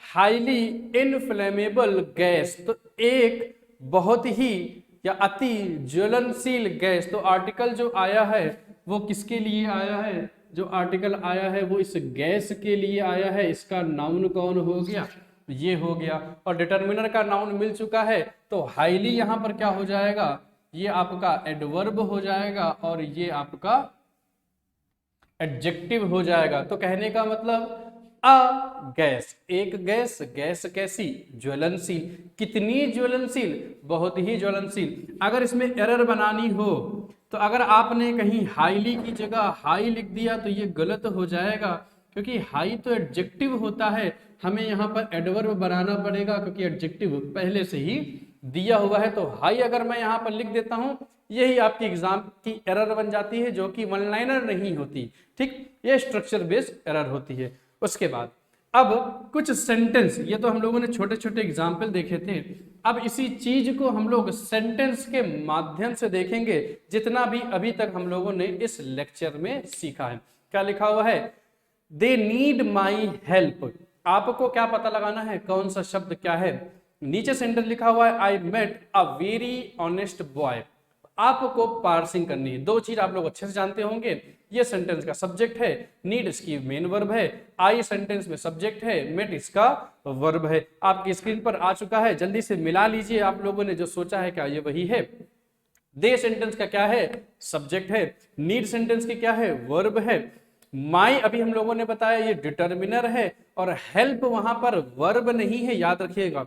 हाईली इनफ्लेमेबल गैस, तो एक बहुत ही या अति ज्वलनशील गैस। तो आर्टिकल जो आया है वो किसके लिए आया है? जो आर्टिकल आया है वो इस गैस के लिए आया है। इसका नाउन कौन हो गया? ये हो गया। और डिटर्मिनर का नाउन मिल चुका है, तो हाईली यहां पर क्या हो जाएगा? ये आपका एडवर्ब हो जाएगा और ये आपका एडजेक्टिव हो जाएगा। तो कहने का मतलब गैस, एक गैस, गैस कैसी? ज्वलनशील। कितनी ज्वलनशील? बहुत ही ज्वलनशील। अगर इसमें एरर बनानी हो तो अगर आपने कहीं हाईली की जगह हाई लिख दिया तो ये गलत हो जाएगा, क्योंकि हाई तो एडजेक्टिव होता है, हमें यहाँ पर एडवर्ब बनाना पड़ेगा क्योंकि एडजेक्टिव पहले से ही दिया हुआ है। तो हाई अगर मैं यहाँ पर लिख देता हूं, यही आपकी एग्जाम की एरर बन जाती है, जो कि वन लाइनर नहीं होती, ठीक, ये स्ट्रक्चर बेस्ड एरर होती है। उसके बाद अब कुछ सेंटेंस, ये तो हम लोगों ने छोटे छोटे एग्जाम्पल देखे थे, अब इसी चीज को हम लोग सेंटेंस के माध्यम से देखेंगे, जितना भी अभी तक हम लोगों ने इस लेक्चर में सीखा है। क्या लिखा हुआ है? They need my help. आपको क्या पता लगाना है कौन सा शब्द क्या है? नीचे सेंटेंस लिखा हुआ है I met a very honest boy. आपको पार्सिंग करनी है। दो चीज आप लोग अच्छे से जानते होंगे, ये सेंटेंस का सब्जेक्ट है, नीड इसकी मेन वर्ब है, आई सेंटेंस में सब्जेक्ट है, मेट इसका वर्ब है। आपकी स्क्रीन पर आ चुका है, जल्दी से मिला लीजिए। आप लोगों ने जो सोचा है क्या ये वही है? दे सेंटेंस का क्या है? सब्जेक्ट है। नीड सेंटेंस की क्या है? वर्ब है। माई अभी हम लोगों ने बताया ये डिटर्मिनर है, और हेल्प वहां पर वर्ब नहीं है, याद रखिएगा।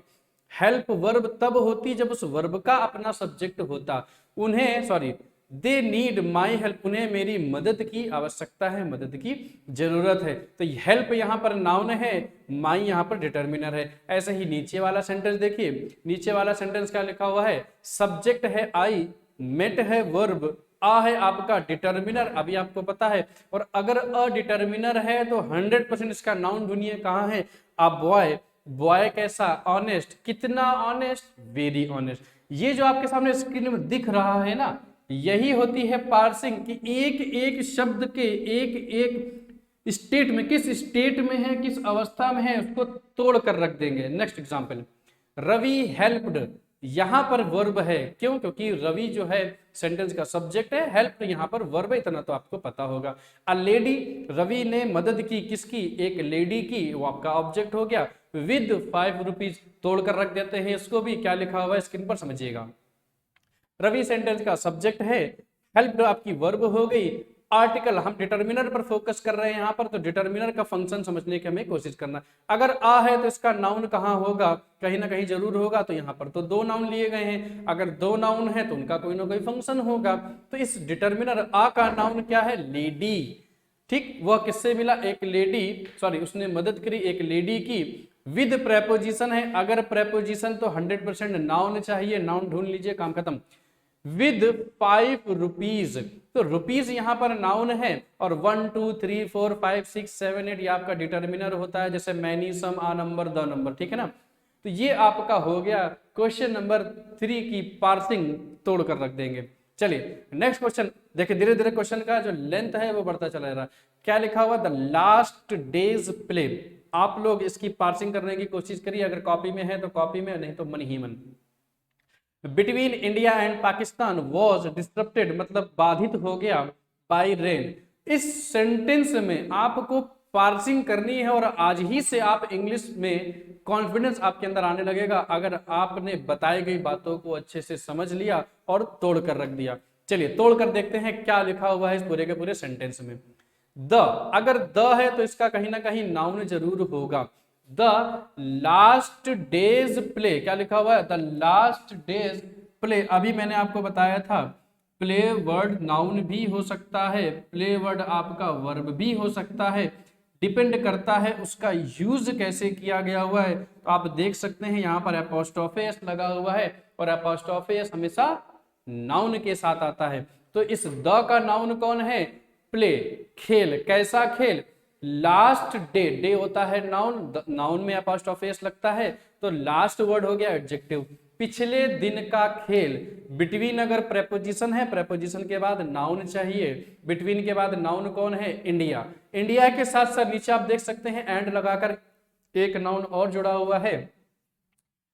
हेल्प वर्ब तब होती जब उस वर्ब का अपना सब्जेक्ट होता। उन्हें sorry they need my help, उन्हें मेरी मदद की आवश्यकता है, मदद की जरूरत है। तो हेल्प यहाँ पर नाउन है, माई यहाँ पर डिटर्मिनर है। ऐसे ही नीचे वाला सेंटेंस देखिए, नीचे वाला सेंटेंस क्या लिखा हुआ है? सब्जेक्ट है आई, मेट है वर्ब, है आपका डिटर्मिनर, अभी आपको पता है। और अगर डिटर्मिनर है तो 100% इसका नाउन ढूंढिए कहाँ है? A boy. बॉय कैसा? ऑनेस्ट। कितना ऑनेस्ट? Very honest. ये जो आपके सामने स्क्रीन में दिख रहा है ना, यही होती है पार्सिंग, कि एक एक शब्द के एक एक स्टेट में, किस स्टेट में है, किस अवस्था में है, उसको तोड़ कर रख देंगे। Next example, Ravi helped. यहां पर वर्ब है, क्यों? क्योंकि रवि जो है सेंटेंस का सब्जेक्ट है, हेल्प यहां पर वर्ब है, इतना तो आपको पता होगा। अ लेडी, रवि ने मदद की, किसकी? एक लेडी की, वो आपका ऑब्जेक्ट हो गया। विद 5 रुपीज, तोड़ कर रख देते हैं इसको भी। क्या लिखा हुआ है स्क्रीन पर समझिएगा। रवि सेंटेंस का सब्जेक्ट है, हेल्प आपकी वर्ब हो गई। आर्टिकल, हम डिटर्मिनर पर फोकस कर रहे हैं यहाँ पर, तो डिटर्मिनर का फंक्शन समझने की हमें कोशिश करना। अगर है तो इसका नाउन कहाँ होगा? कहीं ना कहीं जरूर होगा। तो यहाँ पर तो दो नाउन लिए गए हैं, अगर दो नाउन है तो उनका कोई ना कोई फंक्शन होगा। तो इस डिटर्मिनर का नाउन क्या है? लेडी, ठीक। वह किससे मिला? एक लेडी, सॉरी उसने मदद करी एक लेडी की। विद प्रेपोजिशन है, अगर प्रेपोजिशन तो 100% नाउन चाहिए, नाउन ढूंढ लीजिए, काम खत्म। विद 5 रुपीज, तो रुपीज यहां पर नाउन है, और 1 2 3 4 5 6 7 8 ये आपका डिटर्मिनर होता है, जैसे many, some, a number, the number, ठीक है ना। तो ये आपका हो गया क्वेश्चन नंबर 3 की पार्सिंग, तोड़ कर रख देंगे। चलिए नेक्स्ट क्वेश्चन देखिए, धीरे धीरे क्वेश्चन का जो लेंथ है वो बढ़ता चला रहा है। क्या लिखा हुआ? The last days play. आप लोग इसकी पार्सिंग करने की कोशिश करिए, अगर कॉपी में है तो कॉपी में, नहीं तो मन ही मन। Between India and Pakistan was disturbed मतलब बाधित हो गया बाई रेन। इस सेंटेंस में आपको पार्सिंग करनी है और आज ही से आप इंग्लिश में कॉन्फिडेंस आपके अंदर आने लगेगा अगर आपने बताई गई बातों को अच्छे से समझ लिया और तोड़ कर रख दिया। चलिए तोड़ कर देखते हैं क्या लिखा हुआ है इस पूरे के पूरे सेंटेंस में। द, अगर द है तो इसका कहीं ना कहीं नाउन जरूर होगा। द लास्ट डेज प्ले, क्या लिखा हुआ है? The last days play. अभी मैंने आपको बताया था प्ले वर्ड नाउन भी हो सकता है, प्ले वर्ड आपका वर्ब भी हो सकता है, डिपेंड करता है उसका यूज कैसे किया गया हुआ है। तो आप देख सकते हैं यहाँ पर एपोस्ट्रोफे एस लगा हुआ है और एपोस्ट्रोफे एस हमेशा नाउन के साथ आता है। तो इस द का नाउन कौन है? प्ले, खेल। कैसा खेल? लास्ट डे, डे होता है नाउन, नाउन में एपोस्ट्रोफे एस लगता है तो लास्ट वर्ड हो गया एडजेक्टिव। पिछले दिन का खेल। बिटवीन अगर प्रेपोजिशन है, प्रेपोजिशन के बाद नाउन चाहिए, बिटवीन के बाद नाउन कौन है? इंडिया। इंडिया के साथ साथ नीचे आप देख सकते हैं एंड लगाकर एक नाउन और जुड़ा हुआ है,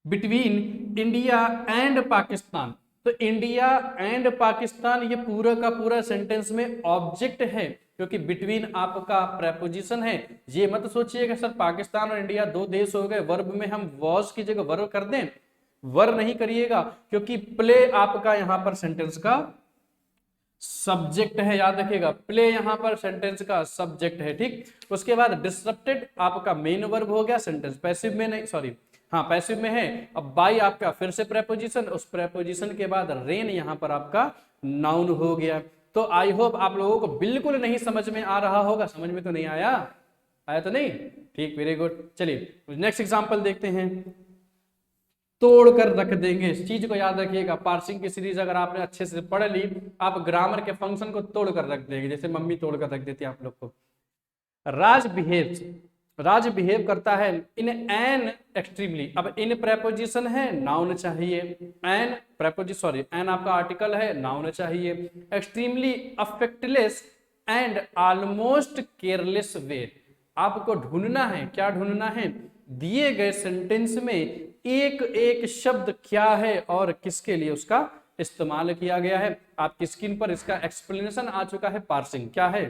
बिटवीन इंडिया एंड पाकिस्तान। तो इंडिया एंड पाकिस्तान ये पूरा का पूरा सेंटेंस में ऑब्जेक्ट है क्योंकि बिटवीन आपका प्रेपोजिशन है। ये मत सोचिएगा सर पाकिस्तान और इंडिया दो देश हो गए, वर्ब में हम वॉज की जगह वर्ब कर दें, वर नहीं करिएगा क्योंकि प्ले आपका यहां पर सेंटेंस का सब्जेक्ट है, याद रखिएगा प्ले यहां पर सेंटेंस का सब्जेक्ट है। ठीक, उसके बाद डिसरप्टेड आपका मेन वर्ब हो गया, सेंटेंस पैसिव में नहीं, सॉरी हाँ पैसिव में है। अब बाई आपका फिर से प्रेपोजिशन, उस प्रेपोजिशन के बाद रेन यहां पर आपका नाउन हो गया। तो आई होप आप लोगों को बिल्कुल नहीं समझ में आ रहा होगा। समझ में तो नहीं आया? आया तो नहीं? ठीक, वेरी गुड। चलिए नेक्स्ट एग्जांपल देखते हैं। तोड़ कर रख देंगे, इस चीज को याद रखिएगा। पार्सिंग की सीरीज अगर आपने अच्छे से पढ़ ली, आप ग्रामर के फंक्शन को तोड़ कर रख देंगे, जैसे मम्मी तोड़ कर रख देती है आप लोग को। राज बिहेव्स, राज बिहेव करता है इन एन एक्सट्रीमली। अब इन प्रेपोजिशन है, नाउन चाहिए, एन प्रेपोजिशन सॉरी एन आपका आर्टिकल है, नाउन चाहिए। एक्सट्रीमली अफेक्टलेस एंड ऑलमोस्ट केयरलेस वे। आपको ढूंढना है, क्या ढूंढना है? दिए गए सेंटेंस में एक एक शब्द क्या है और किसके लिए उसका इस्तेमाल किया गया है। आपकी स्क्रीन पर इसका एक्सप्लेनेशन आ चुका है। पार्सिंग क्या है?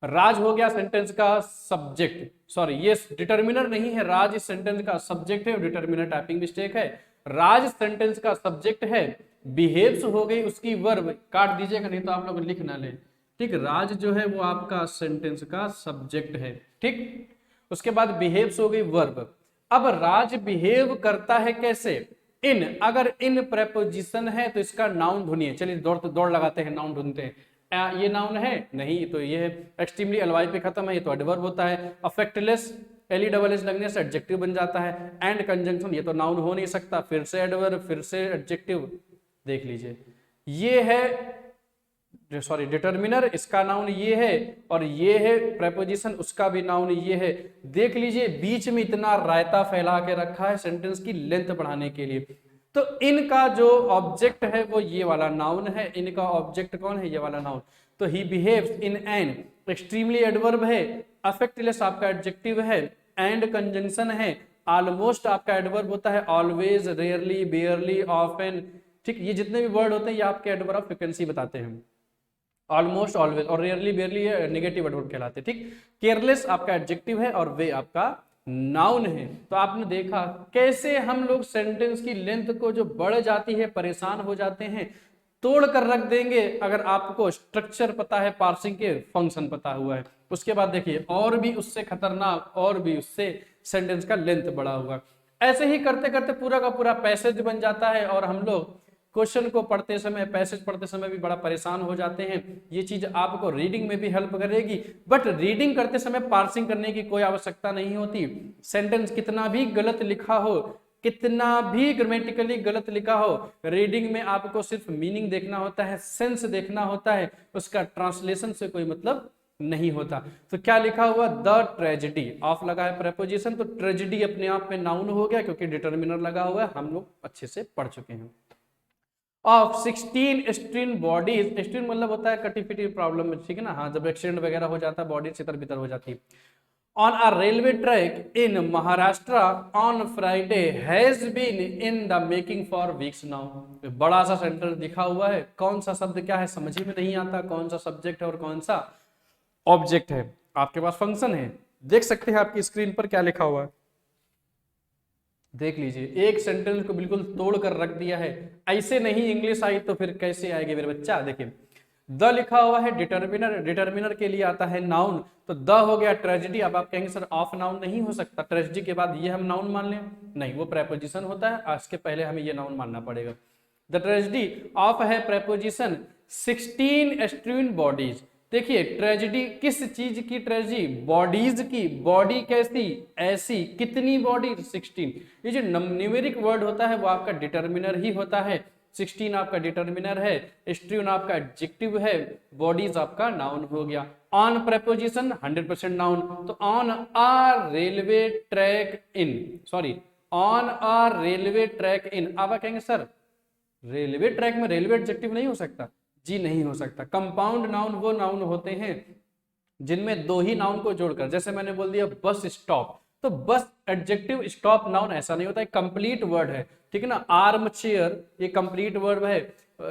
राज हो गया सेंटेंस का सब्जेक्ट, सॉरी ये डिटर्मिनर नहीं है, राज इस सेंटेंस का सब्जेक्ट है और डिटर्मिनर टाइपिंग मिस्टेक है। राज सेंटेंस का सब्जेक्ट है, बिहेव्स हो गई उसकी वर्ब, काट दीजिएगा नहीं तो आप लोग लिख ना ले। ठीक, राज जो है वो आपका सेंटेंस का सब्जेक्ट है। ठीक, उसके बाद बिहेव्स हो गई वर्ब। अब राज बिहेव करता है कैसे? इन, अगर इन प्रेपोजिशन है तो इसका नाउन ढूंढिए। चलिए दौड़ लगाते हैं, नाउन ढूंढते हैं। ये नाउन है नहीं तो ये है। एक्सट्रीमली एलवाई पे खत्म है, ये तो एडवर्ब होता है। अफेक्टलेस एल डबल एस लगने से एडजेक्टिव बन जाता है। एंड कंजंक्शन ये तो नाउन हो नहीं सकता, फिर से एडवर्ब फिर से एडजेक्टिव। देख लीजिए ये है सॉरी डिटर्मिनर, इसका नाउन ये है और ये है प्रेपोजिशन, उसका भी नाउन ये है। देख लीजिए बीच में इतना रायता फैला के रखा है सेंटेंस की लेंथ बढ़ाने के लिए। तो इनका जो ऑब्जेक्ट है वो ये वाला नाउन है, इनका ऑब्जेक्ट कौन है? ये वाला नाउन। तो he behaves in an extremely adverb है, अफेक्टलेस आपका एडजेक्टिव है, एंड कंजंक्शन है, ऑलमोस्ट आपका एडवर्ब होता है, ऑलवेज, रेयरली, बेयरली, ऑफन। ठीक, ये जितने भी वर्ड होते हैं ये आपके एडवर्ब ऑफ फ्रीक्वेंसी बताते हैं। ऑलमोस्ट, ऑलवेज और रेयरली, बेयरली नेगेटिव एडवर्ब कहलाते हैं। ठीक, केयरलेस आपका एडजेक्टिव है और वे आपका नाउन है। तो आपने देखा कैसे हम लोग सेंटेंस की लेंथ को जो बढ़ जाती है परेशान हो जाते हैं, तोड़ कर रख देंगे अगर आपको स्ट्रक्चर पता है, पार्सिंग के फंक्शन पता हुआ है। उसके बाद देखिए और भी उससे खतरनाक, और भी उससे सेंटेंस का लेंथ बढ़ा हुआ। ऐसे ही करते करते पूरा का पूरा पैसेज बन जाता है और हम लोग क्वेश्चन को पढ़ते समय, पैसेज पढ़ते समय भी बड़ा परेशान हो जाते हैं। ये चीज आपको रीडिंग में भी हेल्प करेगी, बट रीडिंग करते समय पार्सिंग करने की कोई आवश्यकता नहीं होती। सेंटेंस कितना भी गलत लिखा हो, कितना भी ग्रामेटिकली गलत लिखा हो, रीडिंग में आपको सिर्फ मीनिंग देखना होता है, सेंस देखना होता है, उसका ट्रांसलेशन से कोई मतलब नहीं होता। तो क्या लिखा हुआ? द ट्रेजेडी, ऑफ लगा है प्रेपोजिशन, तो ट्रेजेडी अपने आप में नाउन हो गया क्योंकि डिटर्मिनर लगा हुआ है, हम लोग अच्छे से पढ़ चुके हैं। ऑफ 16 स्ट्रीन बॉडीज, स्ट्रीन मतलब होता है कटी फिटी प्रॉब्लम में, ठीक है ना, हाँ जब एक्सीडेंट वगैरह हो जाता है बॉडी छितर बितर हो जाती है। on a railway track in Maharashtra on Friday has been in the making for weeks now। बड़ा सा सेंटेंस दिखा हुआ है, कौन सा शब्द क्या है समझ में नहीं आता, कौन सा सब्जेक्ट है और कौन सा ऑब्जेक्ट है। आपके पास फंक्शन है, देख सकते हैं आपकी स्क्रीन पर क्या लिखा हुआ है, देख लीजिए। एक सेंटेंस को बिल्कुल तोड़ कर रख दिया है। ऐसे नहीं इंग्लिश आई तो फिर कैसे आएगी मेरे बच्चा। देखिए द लिखा हुआ है डिटर्मिनर, डिटर्मिनर के लिए आता है नाउन, तो द हो गया ट्रेजेडी। अब आप कहेंगे सर ऑफ नाउन नहीं हो सकता, ट्रेजेडी के बाद ये हम नाउन मान लें, नहीं वो प्रेपोजिशन होता है, इसके पहले हमें ये नाउन मानना पड़ेगा। द ट्रेजेडी ऑफ है प्रेपोजिशन 16 एस्ट्रीन बॉडीज। देखिए ट्रेजेडी किस चीज की ट्रेजेडी, बॉडीज की। बॉडी कैसी, ऐसी, कितनी बॉडी 16। ये जो न्यूमेरिक वर्ड होता है वो आपका डिटर्मिनर ही होता है। 16 आपका डिटर्मिनर है, एस्ट्रीन आपका एडजेक्टिव है, बॉडीज आपका नाउन हो गया। ऑन प्रेपोजिशन 100% नाउन, तो on a railway track in, sorry on a railway track इन। अब आप कहेंगे सर रेलवे ट्रैक में रेलवे एडजेक्टिव नहीं हो सकता, जी नहीं हो सकता। कंपाउंड नाउन वो नाउन होते हैं जिनमें दो ही नाउन को जोड़कर, जैसे मैंने बोल दिया बस स्टॉप, तो बस एडजेक्टिव, स्टॉप नाउन, ऐसा नहीं होता है, कंप्लीट वर्ड है, ठीक है ना। आर्म चेयर ये कंप्लीट वर्ड है,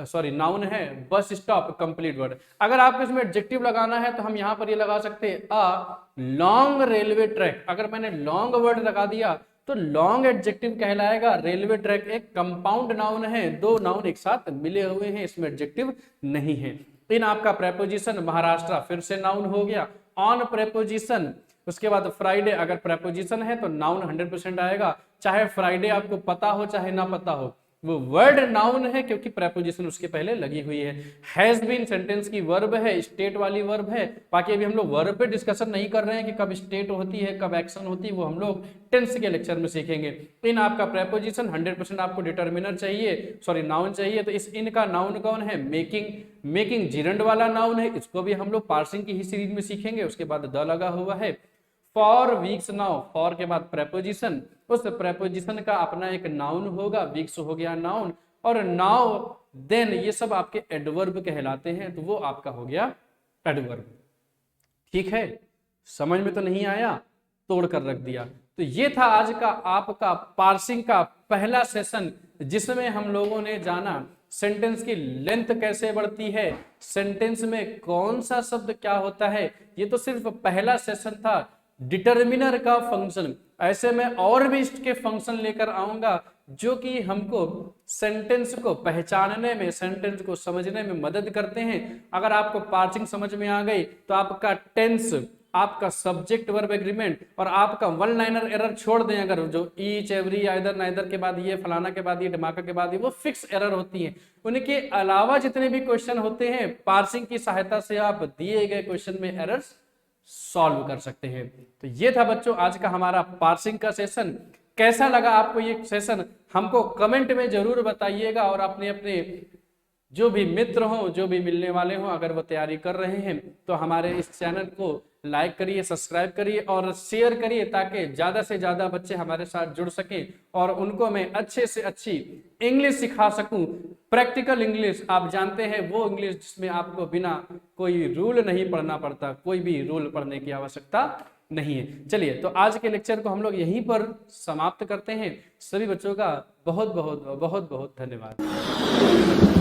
सॉरी नाउन है। Bus stop complete word. अगर आपको इसमें एडजेक्टिव लगाना है तो हम यहाँ पर ये लगा सकते हैं अ लॉन्ग रेलवे ट्रैक। अगर मैंने लॉन्ग वर्ड लगा दिया तो लॉन्ग एडजेक्टिव कहलाएगा। रेलवे ट्रैक एक कंपाउंड नाउन है, दो नाउन एक साथ मिले हुए हैं, इसमें एडजेक्टिव नहीं है। इन आपका प्रेपोजिशन महाराष्ट्र फिर से नाउन हो गया। ऑन प्रेपोजिशन, उसके बाद फ्राइडे, अगर प्रेपोजिशन है तो नाउन 100% आएगा, चाहे फ्राइडे आपको पता हो चाहे ना पता हो, वो वर्ड नाउन है क्योंकि प्रेपोजिशन उसके पहले लगी हुई है। हैज बीन सेंटेंस की वर्ब है, स्टेट वाली वर्ब है। बाकी अभी हम लोग वर्ब पे डिस्कशन नहीं कर रहे हैं कि कब स्टेट होती है कब एक्शन होती है, वो हम लोग टेंस के लेक्चर में सीखेंगे। इन आपका प्रेपोजिशन 100% आपको डिटर्मिनर चाहिए, सॉरी नाउन चाहिए, तो इस इन का नाउन कौन है, मेकिंग। मेकिंग जिरंड वाला नाउन है, इसको भी हम लोग पार्सिंग की ही सीरीज में सीखेंगे। उसके बाद द लगा हुआ है। फॉर वीक्स नाउ, फॉर के बाद प्रेपोजिशन, उस प्रेपोजिशन का अपना एक नाउन होगा, वीक्स हो गया नाउन, और नाउ देन ये सब आपके एडवर्ब कहलाते हैं, तो वो आपका हो गया एडवर्ब। ठीक है, समझ में तो नहीं आया, तोड़ कर रख दिया। तो ये था आज का आपका पार्सिंग का पहला सेशन, जिसमें हम लोगों ने जाना सेंटेंस की लेंथ कैसे बढ़ती है, सेंटेंस में कौन सा शब्द क्या होता है। ये तो सिर्फ पहला सेशन था डिटर्मिनर का फंक्शन। ऐसे में और भी इसके फंक्शन लेकर आऊंगा जो कि हमको सेंटेंस को पहचानने में, सेंटेंस को समझने में मदद करते हैं। अगर आपको पार्सिंग समझ में आ गई तो आपका टेंस, आपका सब्जेक्ट वर्ब एग्रीमेंट और आपका वन लाइनर एरर छोड़ दें, अगर जो ईच एवरी आइदर नाइदर के बाद ये, फलाना के बाद ये, ढमाका के बाद ये, वो फिक्स एरर होती है। उनके अलावा जितने भी क्वेश्चन होते हैं पार्सिंग की सहायता से आप दिए गए क्वेश्चन में एरर्स सॉल्व कर सकते हैं। तो ये था बच्चों आज का हमारा पार्सिंग का सेशन। कैसा लगा आपको ये सेशन, हमको कमेंट में जरूर बताइएगा। और अपने अपने जो भी मित्र हो, जो भी मिलने वाले हो, अगर वो तैयारी कर रहे हैं तो हमारे इस चैनल को लाइक करिए, सब्सक्राइब करिए और शेयर करिए, ताकि ज्यादा से ज्यादा बच्चे हमारे साथ जुड़ सकें और उनको मैं अच्छे से अच्छी इंग्लिश सिखा सकूं। प्रैक्टिकल इंग्लिश, आप जानते हैं वो इंग्लिश जिसमें आपको बिना कोई रूल नहीं पढ़ना पड़ता, कोई भी रूल पढ़ने की आवश्यकता नहीं है। चलिए, तो आज के लेक्चर को हम लोग यहीं पर समाप्त करते हैं। सभी बच्चों का बहुत बहुत बहुत बहुत धन्यवाद।